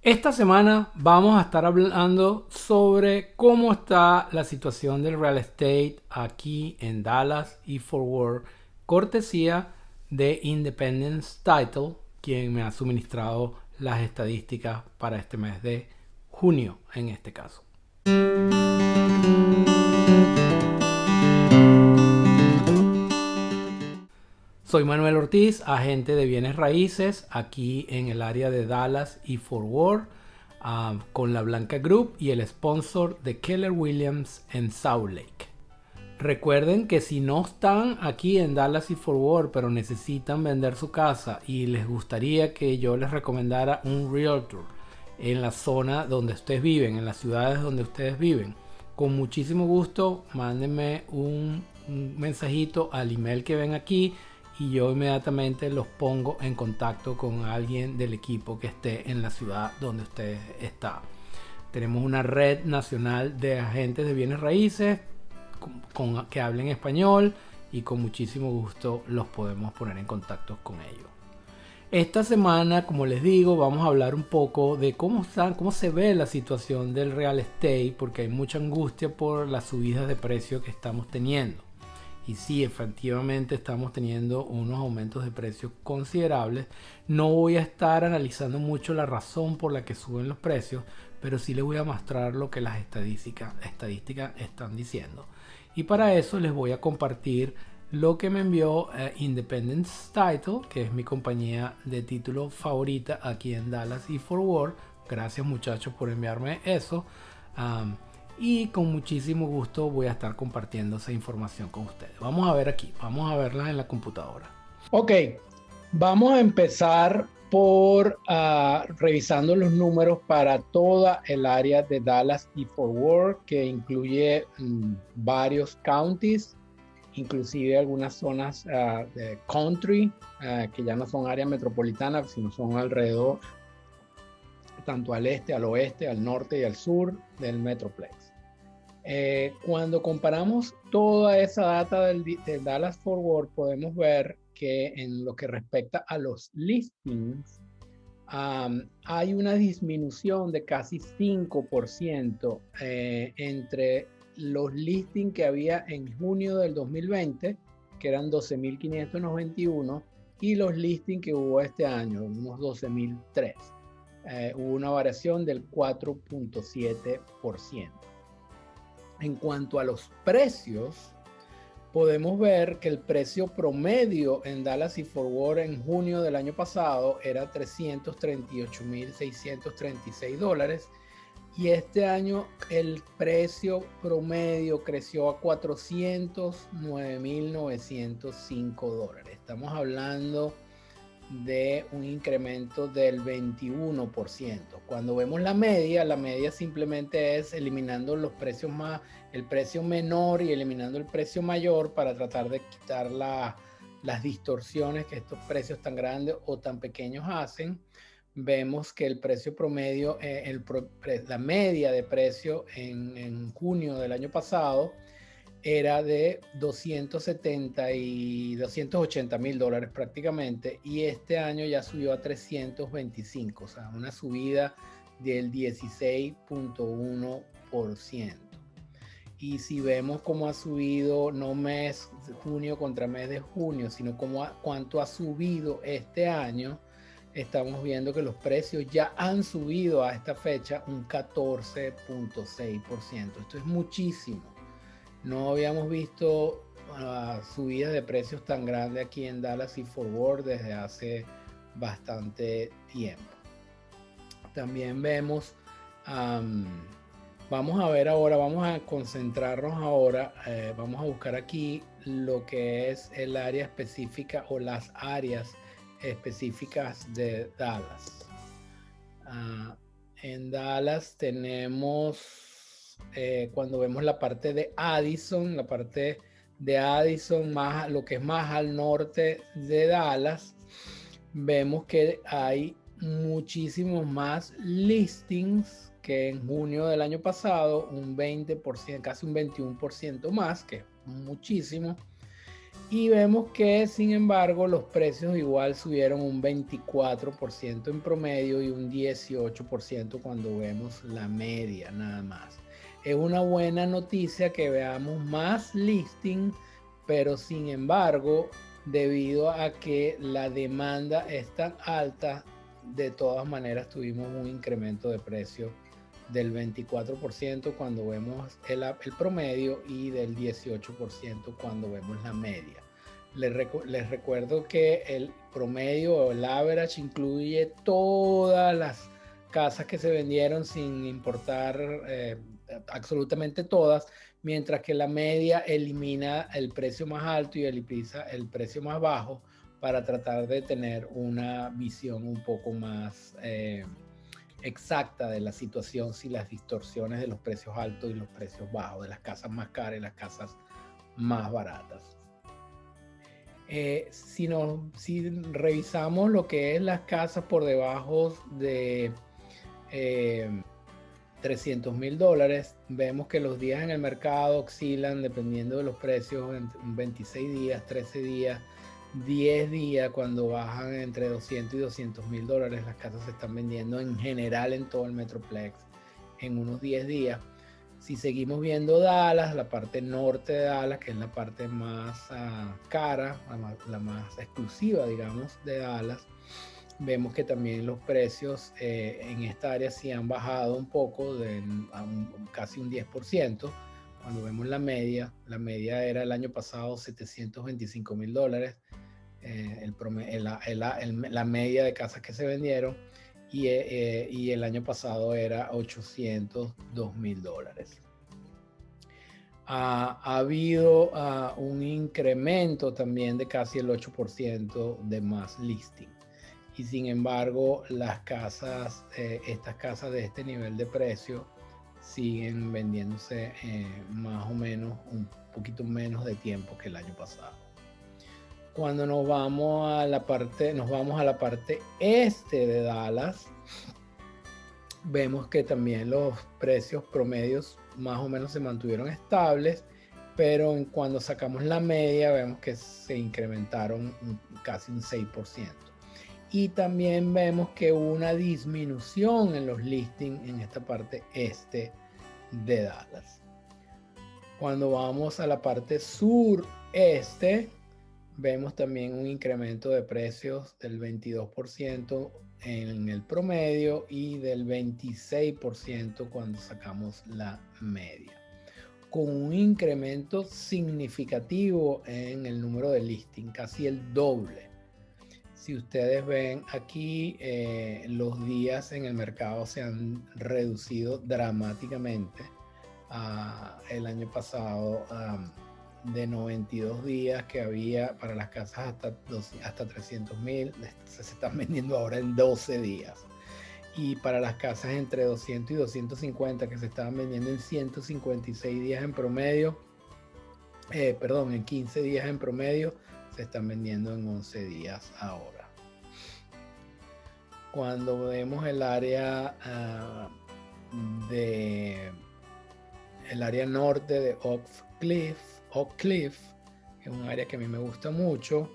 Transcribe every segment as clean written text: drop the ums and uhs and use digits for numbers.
Esta semana vamos a estar hablando sobre cómo está la situación del real estate aquí en Dallas y Fort Worth, cortesía de Independence Title, quien me ha suministrado las estadísticas para este mes de junio en este caso. Soy Manuel Ortiz, agente de bienes raíces aquí en el área de Dallas y Fort Worth, con la Blanca Group y el sponsor de Keller Williams en South Lake. Recuerden que si no están aquí en Dallas y Fort Worth, pero necesitan vender su casa y les gustaría que yo les recomendara un realtor en la zona donde ustedes viven, en las ciudades donde ustedes viven, con muchísimo gusto mándenme un mensajito al email que ven aquí y yo inmediatamente los pongo en contacto con alguien del equipo que esté en la ciudad donde usted está. Tenemos una red nacional de agentes de bienes raíces que hablen español y con muchísimo gusto los podemos poner en contacto con ellos. Esta semana, como les digo, vamos a hablar un poco de cómo se ve la situación del real estate, porque hay mucha angustia por las subidas de precio que estamos teniendo. Y sí, efectivamente estamos teniendo unos aumentos de precios considerables. No voy a estar analizando mucho la razón por la que suben los precios, pero sí les voy a mostrar lo que las estadísticas están diciendo. Y para eso les voy a compartir lo que me envió Independence Title, que es mi compañía de título favorita aquí en Dallas y Fort Worth. Gracias muchachos por enviarme eso. Y con muchísimo gusto voy a estar compartiendo esa información con ustedes. Vamos a ver aquí, vamos a verla en la computadora. Ok, vamos a empezar por revisando los números para toda el área de Dallas y Fort Worth, que incluye varios counties, inclusive algunas zonas de country, que ya no son áreas metropolitanas, sino son alrededor, tanto al este, al oeste, al norte y al sur del Metroplex. Cuando comparamos toda esa data del Dallas Fort Worth, podemos ver que en lo que respecta a los listings, hay una disminución de casi 5% entre los listings que había en junio del 2020, que eran 12.591, y los listings que hubo este año, unos 12.003. Hubo una variación del 4.7%. En cuanto a los precios, podemos ver que el precio promedio en Dallas y Fort Worth en junio del año pasado era $338,636 y este año el precio promedio creció a $409,905. Estamos hablando de un incremento del 21%. Cuando vemos la media simplemente es eliminando los precios más, el precio menor y eliminando el precio mayor para tratar de quitar las distorsiones que estos precios tan grandes o tan pequeños hacen. Vemos que el precio promedio, la media de precio en junio del año pasado era de $280,000 prácticamente, y este año ya subió a 325, o sea, una subida del 16.1%. Y si vemos cómo ha subido, no mes junio contra mes de junio, sino cuánto ha subido este año, estamos viendo que los precios ya han subido a esta fecha un 14.6%. Esto es muchísimo. No habíamos visto subidas de precios tan grandes aquí en Dallas y Fort Worth desde hace bastante tiempo. También vemos, vamos a ver ahora, vamos a concentrarnos ahora, vamos a buscar aquí lo que es el área específica o las áreas específicas de Dallas. En Dallas tenemos, cuando vemos la parte de Addison, más, lo que es más al norte de Dallas, vemos que hay muchísimos más listings que en junio del año pasado, un 20%, casi un 21% más, que es muchísimo. Y vemos que, sin embargo, los precios igual subieron un 24% en promedio y un 18% cuando vemos la media nada más. Es una buena noticia que veamos más listing, pero sin embargo, debido a que la demanda es tan alta, de todas maneras tuvimos un incremento de precio del 24% cuando vemos el promedio y del 18% cuando vemos la media. Les recuerdo que el promedio o el average incluye todas las casas que se vendieron sin importar absolutamente todas, mientras que la media elimina el precio más alto y elimina el precio más bajo para tratar de tener una visión un poco más exacta de la situación, si las distorsiones de los precios altos y los precios bajos, de las casas más caras y las casas más baratas. Si revisamos lo que es las casas por debajo de $300,000, vemos que los días en el mercado oscilan dependiendo de los precios en 26 días, 13 días, 10 días. Cuando bajan entre 200 y $200,000, las casas se están vendiendo en general en todo el Metroplex en unos 10 días. Si seguimos viendo Dallas, la parte norte de Dallas, que es la parte más cara, la más exclusiva, digamos, de Dallas, vemos que también los precios en esta área sí han bajado un poco, casi un 10%. Cuando vemos la media era el año pasado $725,000, la media de casas que se vendieron, y el año pasado era $802,000. Ha habido un incremento también de casi el 8% de más listing. Y sin embargo, las casas, estas casas de este nivel de precio siguen vendiéndose más o menos un poquito menos de tiempo que el año pasado. Cuando nos vamos a la parte este de Dallas, vemos que también los precios promedios más o menos se mantuvieron estables, pero cuando sacamos la media vemos que se incrementaron casi un 6%. Y también vemos que hubo una disminución en los listings en esta parte este de Dallas. Cuando vamos a la parte sureste, vemos también un incremento de precios del 22% en el promedio y del 26% cuando sacamos la media, con un incremento significativo en el número de listing, casi el doble. Si ustedes ven aquí, los días en el mercado se han reducido dramáticamente. El año pasado, de 92 días que había para las casas hasta 300,000, se están vendiendo ahora en 12 días. Y para las casas entre 200 y 250 que se estaban vendiendo en 156 días en promedio, en 15 días en promedio, se están vendiendo en 11 días ahora. Cuando vemos el área norte de Oak Cliff, que es un área que a mí me gusta mucho,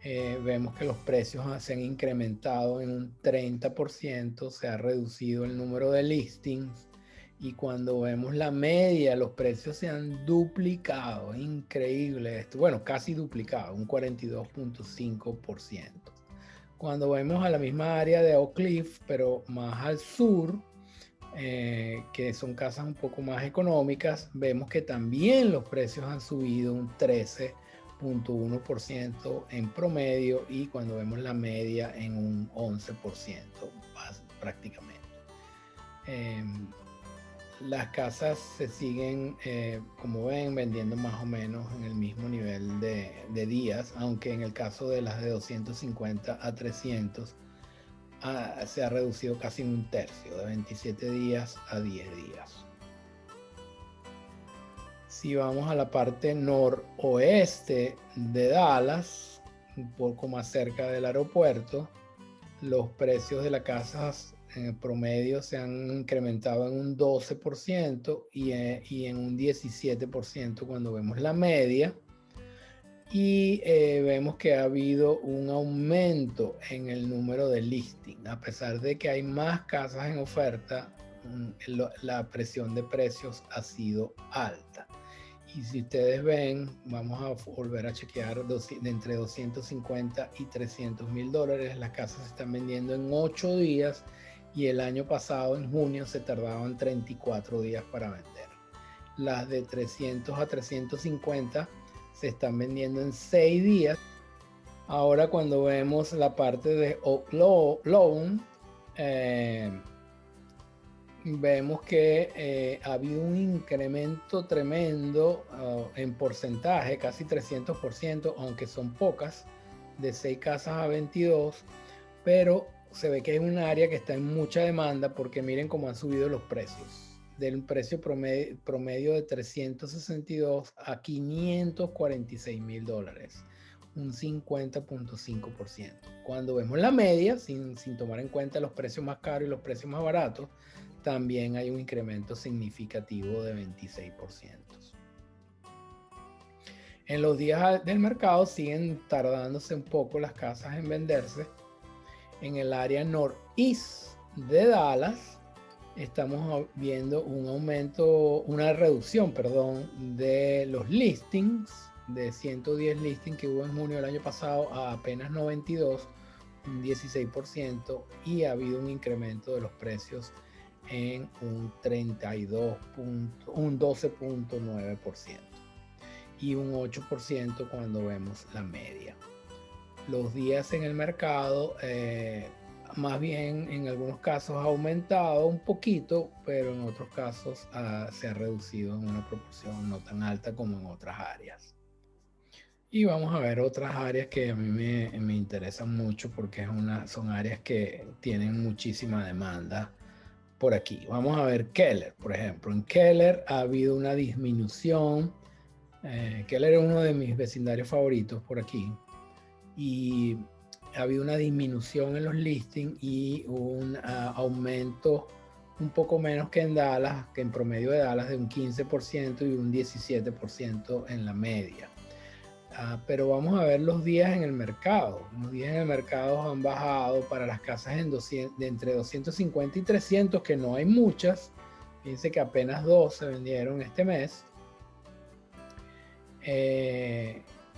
vemos que los precios se han incrementado en un 30%, se ha reducido el número de listings, y cuando vemos la media, los precios se han duplicado. Increíble esto. Bueno, casi duplicado, un 42.5%. Cuando vemos a la misma área de Oak Cliff, pero más al sur, que son casas un poco más económicas, vemos que también los precios han subido un 13.1% en promedio, y cuando vemos la media en un 11% prácticamente. Las casas se siguen, como ven, vendiendo más o menos en el mismo nivel de días, aunque en el caso de las de 250 a 300 se ha reducido casi un tercio, de 27 días a 10 días. Si vamos a la parte noroeste de Dallas, un poco más cerca del aeropuerto, los precios de las casas en promedio se han incrementado en un 12% y en un 17% cuando vemos la media. y vemos que ha habido un aumento en el número de listing. A pesar de que hay más casas en oferta, la presión de precios ha sido alta. Y si ustedes ven, vamos a volver a chequear, de entre 250 y 300 mil dólares, las casas se están vendiendo en 8 días y el año pasado, en junio, se tardaban 34 días para vender. Las de 300 a 350 se están vendiendo en 6 días. Ahora cuando vemos la parte de Oak Lawn, vemos que ha habido un incremento tremendo en porcentaje, casi 300%, aunque son pocas, de 6 casas a 22, pero se ve que es un área que está en mucha demanda porque miren cómo han subido los precios. Del precio promedio de 362 a 546 mil dólares, un 50.5%. Cuando vemos la media, sin tomar en cuenta los precios más caros y los precios más baratos, también hay un incremento significativo de 26%. En los días del mercado siguen tardándose un poco las casas en venderse. En el área noreste de Dallas estamos viendo una reducción, de los listings, de 110 listings que hubo en junio del año pasado a apenas 92, un 16%, y ha habido un incremento de los precios en un 12.9% y un 8% cuando vemos la media. Los días en el mercado, más bien en algunos casos ha aumentado un poquito, pero en otros casos se ha reducido en una proporción no tan alta como en otras áreas. Y vamos a ver otras áreas que a mí me interesan mucho porque son áreas que tienen muchísima demanda por aquí. Vamos a ver Keller, por ejemplo. En Keller ha habido una disminución. Keller es uno de mis vecindarios favoritos por aquí. Y ha habido una disminución en los listings y un aumento un poco menos que en Dallas, que en promedio de Dallas, de un 15% y un 17% en la media. Pero vamos a ver los días en el mercado. Los días en el mercado han bajado para las casas de entre 250 y 300, que no hay muchas. Fíjense que apenas 2 se vendieron este mes.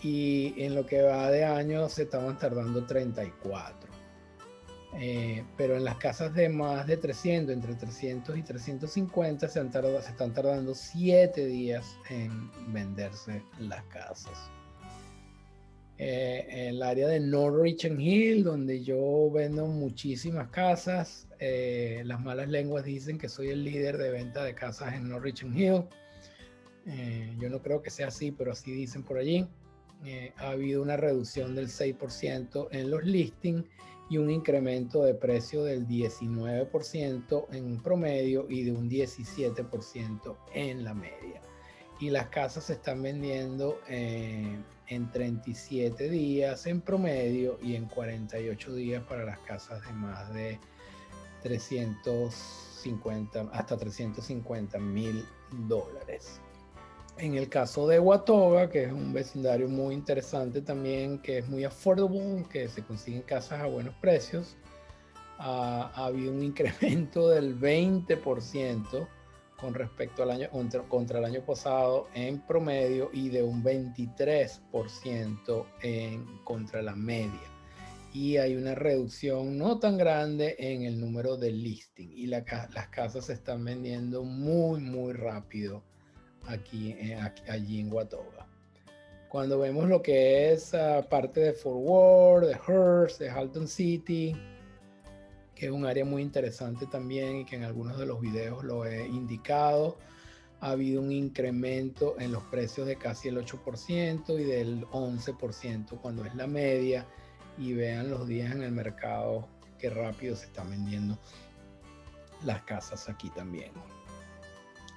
Y en lo que va de año se estaban tardando 34. Pero en las casas de más de 300, entre 300 y 350, se están tardando 7 días en venderse las casas. El área de North Richmond Hill, donde yo vendo muchísimas casas, las malas lenguas dicen que soy el líder de venta de casas en North Richmond Hill. Yo no creo que sea así, pero así dicen por allí. Ha habido una reducción del 6% en los listings y un incremento de precio del 19% en promedio y de un 17% en la media. Y las casas se están vendiendo en 37 días en promedio y en 48 días para las casas de más de 350 hasta 350 mil dólares. En el caso de Watoga, que es un vecindario muy interesante también, que es muy affordable, que se consiguen casas a buenos precios, ha habido un incremento del 20% con respecto al año contra el año pasado en promedio y de un 23% contra la media. Y hay una reducción no tan grande en el número de listing y las casas se están vendiendo muy rápido allí en Watoga. Cuando vemos lo que es parte de Fort Worth, de Hearst, de Halton City, que es un área muy interesante también y que en algunos de los videos lo he indicado, ha habido un incremento en los precios de casi el 8% y del 11% cuando es la media. Y vean los días en el mercado, qué rápido se están vendiendo las casas aquí también.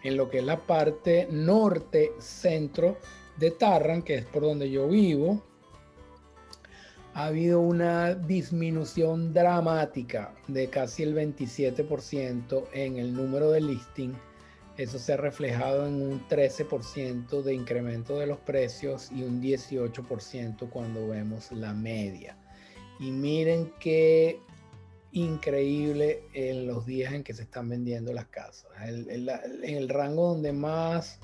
En lo que es la parte norte centro de Tarrant, que es por donde yo vivo, ha habido una disminución dramática de casi el 27% en el número de listing Eso se ha reflejado en un 13% de incremento de los precios y un 18% cuando vemos la media. Y miren qué increíble en los días en que se están vendiendo las casas. En el rango donde más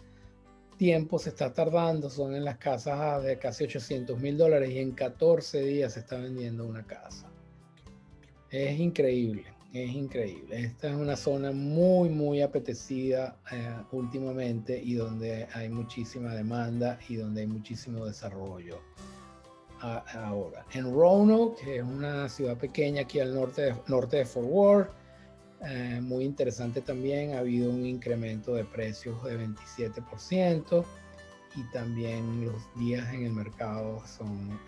tiempo se está tardando son en las casas de casi $800,000 y en 14 días se está vendiendo una casa. Es increíble, es increíble. Esta es una zona muy, muy apetecida últimamente y donde hay muchísima demanda y donde hay muchísimo desarrollo ahora. En Roanoke, que es una ciudad pequeña aquí al norte de Fort Worth, muy interesante también, ha habido un incremento de precios de 27% y también los días en el mercado son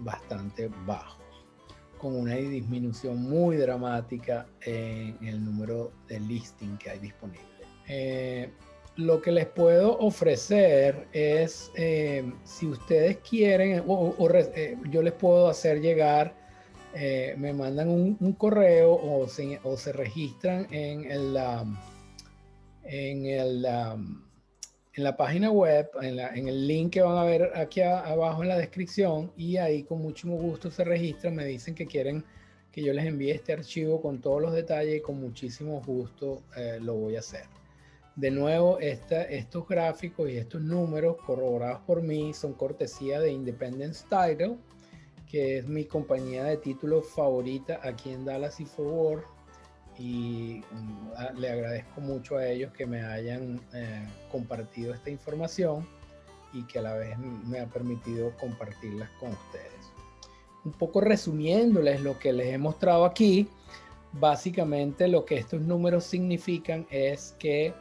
bastante bajos, con una disminución muy dramática en el número de listing que hay disponible. Lo que les puedo ofrecer es, si ustedes quieren, yo les puedo hacer llegar, me mandan un correo o se registran en la página web, en el link que van a ver aquí abajo en la descripción, y ahí con mucho gusto se registran, me dicen que quieren que yo les envíe este archivo con todos los detalles y con muchísimo gusto lo voy a hacer. De nuevo, estos gráficos y estos números corroborados por mí son cortesía de Independence Title, que es mi compañía de títulos favorita aquí en Dallas y Fort Worth, y le agradezco mucho a ellos que me hayan compartido esta información y que a la vez me ha permitido compartirlas con ustedes. Un poco resumiéndoles lo que les he mostrado aquí, básicamente lo que estos números significan es que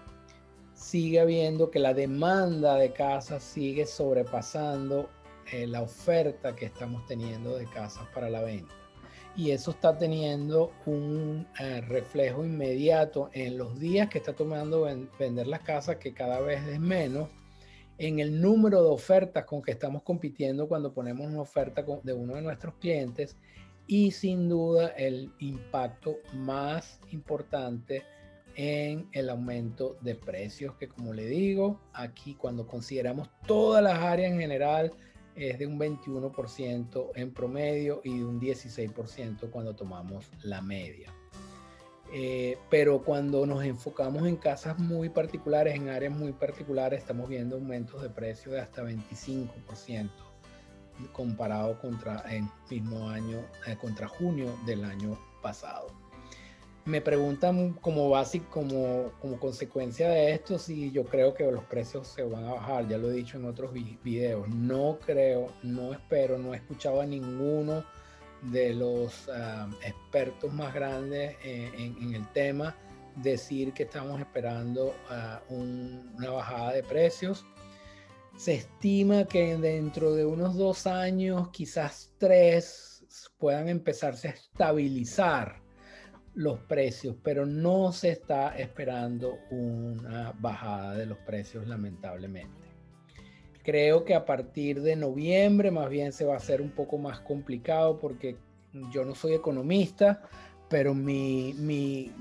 sigue habiendo, que la demanda de casas sigue sobrepasando la oferta que estamos teniendo de casas para la venta. Y eso está teniendo un reflejo inmediato en los días que está tomando vender las casas, que cada vez es menos, en el número de ofertas con que estamos compitiendo cuando ponemos una oferta de uno de nuestros clientes, y sin duda el impacto más importante en el aumento de precios, que como le digo, aquí cuando consideramos todas las áreas en general es de un 21% en promedio y de un 16% cuando tomamos la media. Pero cuando nos enfocamos en casas muy particulares, en áreas muy particulares, estamos viendo aumentos de precio de hasta 25% comparado contra el mismo año, contra junio del año pasado. Me preguntan como consecuencia de esto si yo creo que los precios se van a bajar. Ya lo he dicho en otros videos. No creo, no espero, no he escuchado a ninguno de los expertos más grandes en el tema decir que estamos esperando una bajada de precios. Se estima que dentro de unos 2 años, quizás 3, puedan empezarse a estabilizar los precios, pero no se está esperando una bajada de los precios, lamentablemente. Creo que a partir de noviembre más bien se va a hacer un poco más complicado, porque yo no soy economista, pero mi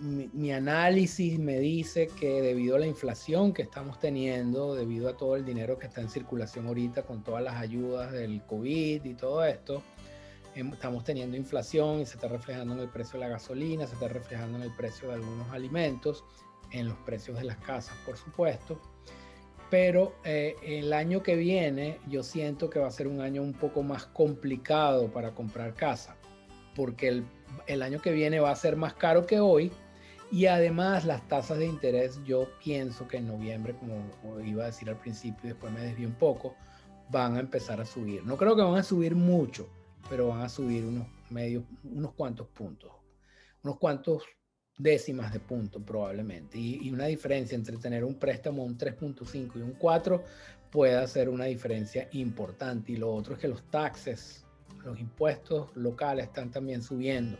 análisis me dice que debido a la inflación que estamos teniendo, debido a todo el dinero que está en circulación ahorita con todas las ayudas del COVID y todo esto, estamos teniendo inflación y se está reflejando en el precio de la gasolina, se está reflejando en el precio de algunos alimentos, en los precios de las casas, por supuesto. Pero el año que viene yo siento que va a ser un año un poco más complicado para comprar casa, porque el año que viene va a ser más caro que hoy, y además las tasas de interés, yo pienso que en noviembre, como iba a decir al principio y después me desvié un poco, van a empezar a subir. No creo que van a subir mucho, pero van a subir unos cuantos puntos, unos cuantos décimas de punto probablemente, y una diferencia entre tener un préstamo un 3.5 y un 4 puede hacer una diferencia importante. Y lo otro es que los taxes, los impuestos locales están también subiendo,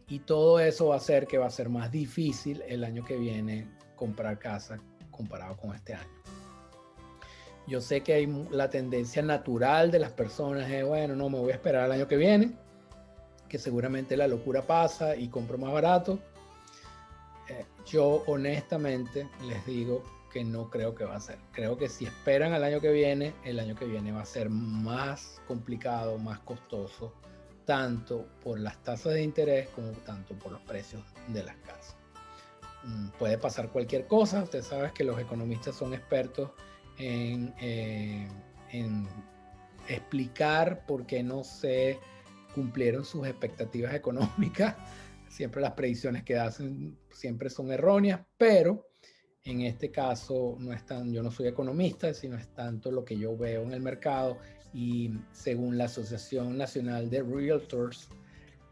y todo eso va a hacer que va a ser más difícil el año que viene comprar casa comparado con este año. Yo sé que hay la tendencia natural de las personas es, bueno, no, me voy a esperar al año que viene, que seguramente la locura pasa y compro más barato. Yo honestamente les digo que no creo que va a ser. Creo que si esperan al año que viene, el año que viene va a ser más complicado, más costoso, tanto por las tasas de interés como tanto por los precios de las casas. Puede pasar cualquier cosa. Usted sabe que los economistas son expertos en explicar por qué no se cumplieron sus expectativas económicas. Siempre las predicciones que hacen siempre son erróneas, pero en este caso no es tan, yo no soy economista, sino es tanto lo que yo veo en el mercado, y según la Asociación Nacional de Realtors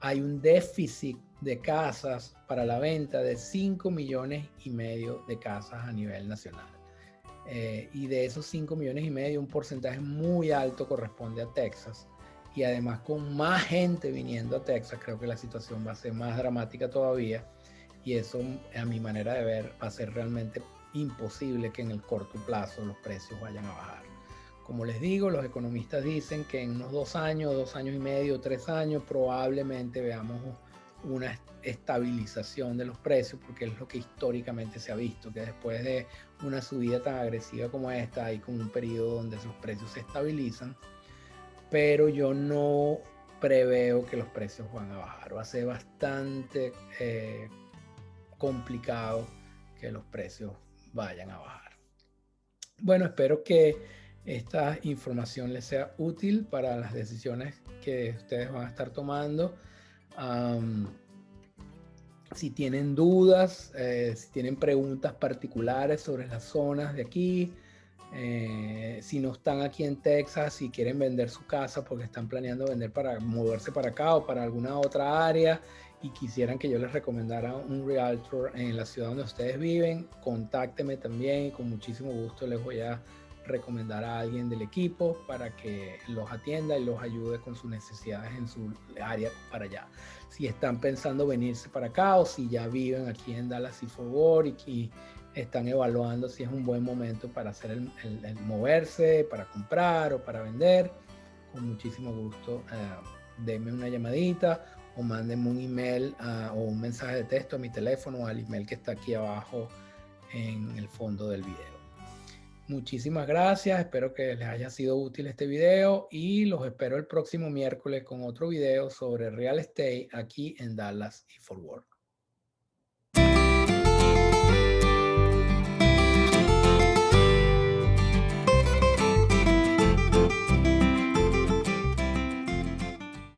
hay un déficit de casas para la venta de 5 millones y medio de casas a nivel nacional. Y de esos 5 millones y medio, un porcentaje muy alto corresponde a Texas. Y además, con más gente viniendo a Texas, creo que la situación va a ser más dramática todavía. Y eso, a mi manera de ver, va a ser realmente imposible que en el corto plazo los precios vayan a bajar. Como les digo, los economistas dicen que en unos 2 años, 2 años y medio, 3 años, probablemente veamos una estabilización de los precios, porque es lo que históricamente se ha visto, que después de una subida tan agresiva como esta, hay como un periodo donde esos precios se estabilizan, pero yo no preveo que los precios van a bajar. Va a ser bastante complicado que los precios vayan a bajar. Bueno, espero que esta información les sea útil para las decisiones que ustedes van a estar tomando. Si tienen dudas, si tienen preguntas particulares sobre las zonas de aquí, si no están aquí en Texas, si quieren vender su casa porque están planeando vender para moverse para acá o para alguna otra área y quisieran que yo les recomendara un realtor en la ciudad donde ustedes viven, contáctenme también y con muchísimo gusto les voy a recomendar a alguien del equipo para que los atienda y los ayude con sus necesidades en su área para allá. Si están pensando venirse para acá o si ya viven aquí en Dallas y Fort Worth y están evaluando si es un buen momento para hacer el moverse, para comprar o para vender, con muchísimo gusto denme una llamadita o mándenme un email o un mensaje de texto a mi teléfono o al email que está aquí abajo en el fondo del video. Muchísimas gracias, espero que les haya sido útil este video y los espero el próximo miércoles con otro video sobre real estate aquí en Dallas y Fort Worth.